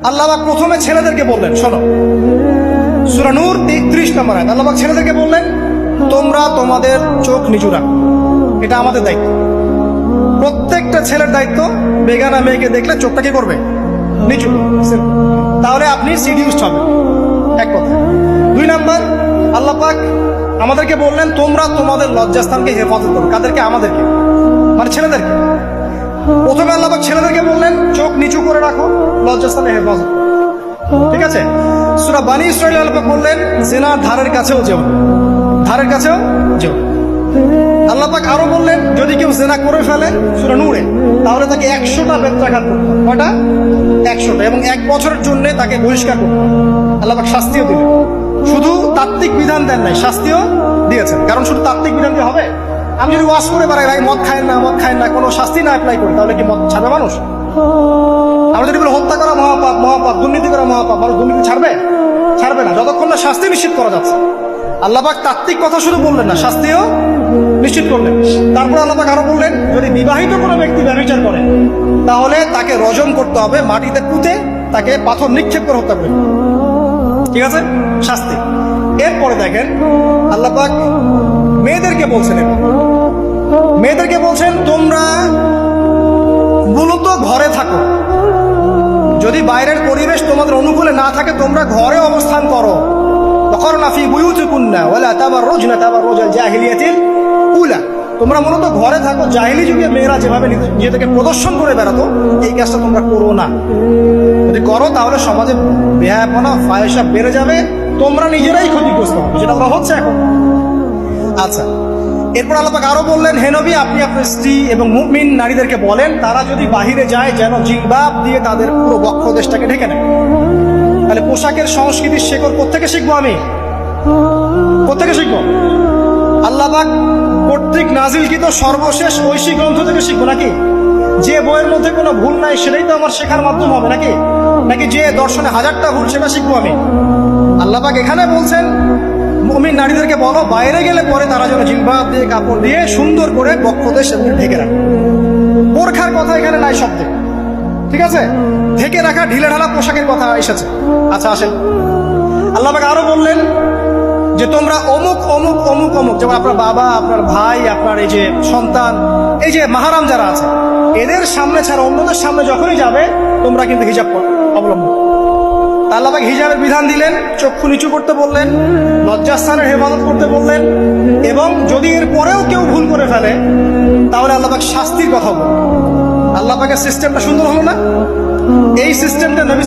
আল্লাহ পাক প্রথমে ছেলেদেরকে বললেন, শোনো, সূরা নূর 33 নম্বর আয়াত। আল্লাহ পাক ছেলেদেরকে বললেন, তোমরা তোমাদের চোখ নিচু রাখো, এটা আমাদের দায়িত্ব। প্রত্যেকটা ছেলের দায়িত্ব বেগানা মেয়েকে দেখলে চোখটা কি করবে? নিচু। তাহলে আপনি সিডিউসড হবেন, এক কথা। 2 নাম্বার, আল্লাহ পাক আমাদেরকে বললেন, তোমরা তোমাদের লজ্জাস্থানকে হেফাজত করো। কাদেরকে? আমাদেরকে, মানে ছেলেদেরকে। প্রথমে আল্লাহ পাক ছেলেদেরকে বললেন, চোখ নিচু করে রাখো, লজ্জাস্থানে হেফাজত করো। ঠিক আছে? সূরা বানী ইসরাঈল আল্লাহ পাক বললেন, জিনার ধারের কাছেও যেও না, ধারের কাছেও যেও। আল্লাহ পাক আরো বললেন, যদি কেউ জিনা করে ফেলে, সূরা নূরে, তাহলে তাকে 100টা বেত্রাঘাত করতে হবে। কয়টা? 100টা, এবং 1 বছরের জন্য তাকে বহিষ্কার করতে হবে। আল্লাহ পাক শাস্তিও দিলেন, শুধু তাত্ত্বিক বিধান দেন নাই, শাস্তিও দিয়েছেন। কারণ শুধু তাত্ত্বিক বিধান দিয়ে হবে? আমি যদি ওয়াজ করে বেড়াই, ভাই মদ খায় না, মদ খায় না, কোনো শাস্তি না অ্যাপ্লাই করি, তাহলে কি মদ ছাড়বে মানুষ? আমরা যদি বলি হত্যা করা মহাপাপ, মহাপাপ, দুর্নীতি করা মহাপাপ, মানুষ দুর্নীতি ছাড়বে? ছাড়বে না, যতক্ষণ না শাস্তি নিশ্চিত করা যাচ্ছে। আল্লাহ পাক তাত্ত্বিক কথা শুধু বললেন না, শাস্তিও নিশ্চিত করলেন। তারপর আল্লাহ পাক আরো বললেন, যদি বিবাহিত কোনো ব্যক্তি ব্যভিচার করে, তাহলে তাকে রজম করতে হবে, মাটিতে পুঁতে তাকে পাথর নিক্ষেপ করে হত্যা করবে। ঠিক আছে? শাস্তি। এরপরে দেখেন আল্লাহ পাক মেয়েদেরকে বলছেন, মেয়েদেরকে বলছেন, তোমরা মূলত ঘরে থাকো, যদি বাইরের পরিবেশ তোমাদের অনুকূলে না থাকে, তোমরা ঘরে অবস্থান করো। ওয়াকরনা ফি বুয়ুতিকুন্না ওয়ালা তাবাররুজনা তাবাররুজাল জাহিলিয়াতিল উলা। তোমরা মূলত ঘরে থাকো। জাহিলি যুগে মেয়েরা যেভাবে নিজেদেরকে প্রদর্শন করে বেড়াতো, এই কাজটা তোমরা করো না। যদি করো তাহলে সমাজে বেহায়াপনা, ফাহিশা বেড়ে যাবে, তোমরা নিজেরাই ক্ষতিগ্রস্ত হবে, যেটা ওরা হচ্ছে এখন। আচ্ছা, এরপর আল্লাহ পাক আরো বললেন, হে নবী, আপনি আপনার স্ত্রী এবং মুমিন নারীদেরকে বলেন, তারা যদি বাহিরে যায় যেন জিলবাব দিয়ে তাদের পুরো বক্ষ দেশটাকে ঢেকে নেয়। তাহলে পোশাকের সংস্কৃতির শেকড় কোত্থেকে শিখবো? আমি কোত্থেকে শিখবো? আল্লাহ পাক কর্তৃক নাজিলকৃত সর্বশেষ ঐশী গ্রন্থ থেকে শিখবো নাকি? যে বইয়ের মধ্যে কোনো ভুল নাই সেটাই তো আমার শেখার মাধ্যম হবে নাকি? নাকি যে দর্শনে 1000টা ভুল সেটা শিখবো আমি? আল্লাহ পাক এখানে বলছেন, মুমিন নারীদেরকে বলো, বাইরে গেলে পরে তারা যেন জিলবাব দিয়ে, কাপড় দিয়ে সুন্দর করে বক্ষদেশ ঢেকে রাখে। বোরখার কথা এখানে নাই শব্দে। ঠিক আছে? ঢেকে রাখা ঢিলে ঢালা পোশাকের কথা এসেছে। আচ্ছা, আসেন, আল্লাহ পাক আরো বললেন যে তোমরা অমুক অমুক অমুক অমুক, যেমন আপনার বাবা, আপনার ভাই, আপনার এই যে সন্তান, এই যে মাহারাম যারা আছে, এদের সামনে ছাড়া অন্যদের সামনে যখনই যাবে, তোমরা কিন্তু হিজাব অবলম্বন। আল্লাহ পাক হিজাবের বিধান দিলেন, চক্ষু নিচু করতে বললেন, লজ্জাস্থানের হেফাজত করতে বললেন, এবং যদি এর পরেও কেউ ভুল করে ফেলে, তাহলে আল্লাহ পাক শাস্তির কথা বললেন। আল্লাহ পাকের সিস্টেমটা সুন্দর হলো না? এই সিস্টেমটা নবী